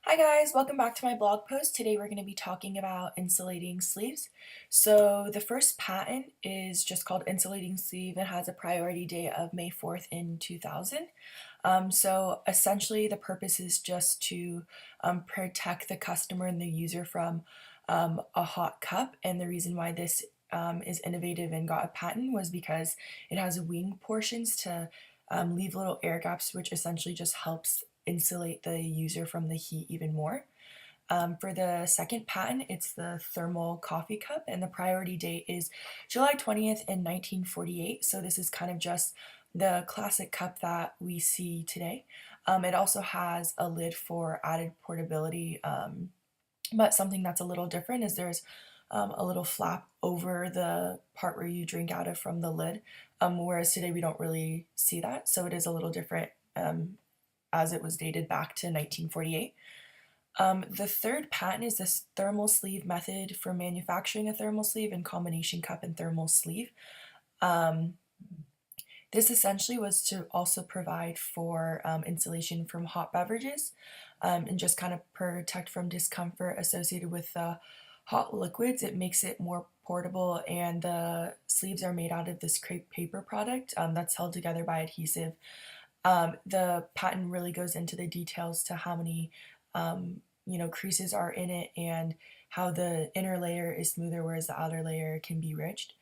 Hi guys, welcome back to my blog post. Today we're going to be talking about insulating sleeves. So the first patent is just called insulating sleeve. It has a priority date of May 4th in 2000. So essentially the purpose is just to protect the customer and the user from a hot cup. And the reason why this is innovative and got a patent was because it has wing portions to leave little air gaps, which essentially just helps insulate the user from the heat even more. For the second patent, it's the thermal coffee cup, and the priority date is July 20th in 1948. So this is kind of just the classic cup that we see today. It also has a lid for added portability, but something that's a little different is there's a little flap over the part where you drink out of from the lid, whereas today we don't really see that. So it is a little different as it was dated back to 1948. The third patent is this thermal sleeve method for manufacturing a thermal sleeve and combination cup and thermal sleeve. This essentially was to also provide for insulation from hot beverages and just kind of protect from discomfort associated with hot liquids. It makes it more portable, and the sleeves are made out of this crepe paper product that's held together by adhesive. The patent really goes into the details to how many creases are in it and how the inner layer is smoother whereas the outer layer can be ridged.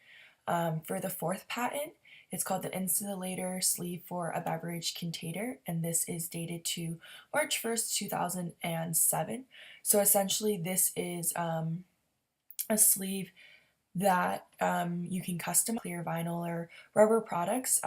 For the fourth patent, it's called the insulator sleeve for a beverage container, and this is dated to March 1st, 2007. So essentially this is a sleeve that you can custom clear vinyl or rubber products.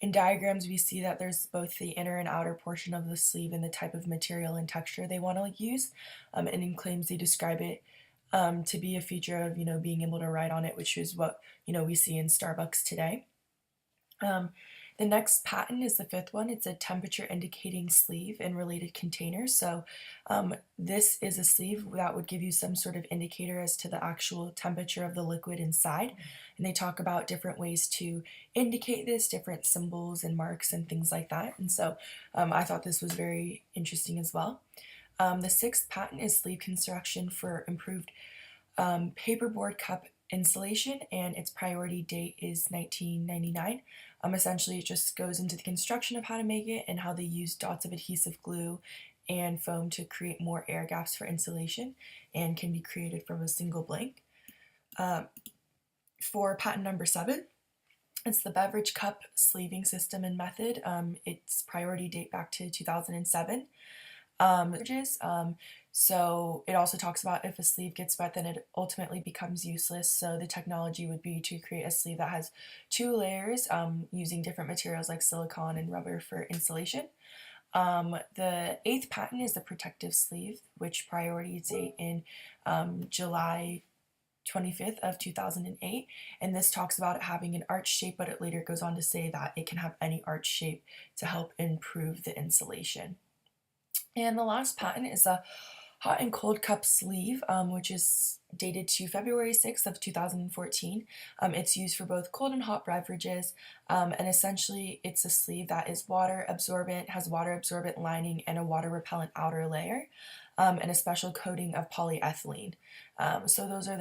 In diagrams, we see that there's both the inner and outer portion of the sleeve and the type of material and texture they want to use. And in claims, they describe it to be a feature of, being able to write on it, which is what, we see in Starbucks today. The next patent is the fifth one. It's a temperature indicating sleeve and related containers. So this is a sleeve that would give you some sort of indicator as to the actual temperature of the liquid inside. And they talk about different ways to indicate this, different symbols and marks and things like that. And so I thought this was very interesting as well. The sixth patent is sleeve construction for improved paperboard cup insulation, and its priority date is 1999. Essentially, it just goes into the construction of how to make it and how they use dots of adhesive glue and foam to create more air gaps for insulation and can be created from a single blank. For patent number 7, it's the beverage cup sleeving system and method. Its priority date back to 2007. So it also talks about if a sleeve gets wet, then it ultimately becomes useless. So the technology would be to create a sleeve that has 2 layers using different materials like silicone and rubber for insulation. The 8th patent is the protective sleeve, which priority date in July 25th of 2008, and this talks about it having an arch shape, but it later goes on to say that it can have any arch shape to help improve the insulation. And the last patent is a hot and cold cup sleeve, which is dated to February 6th of 2014. It's used for both cold and hot beverages, and essentially it's a sleeve that is water absorbent, has water absorbent lining and a water repellent outer layer, and a special coating of polyethylene. So those are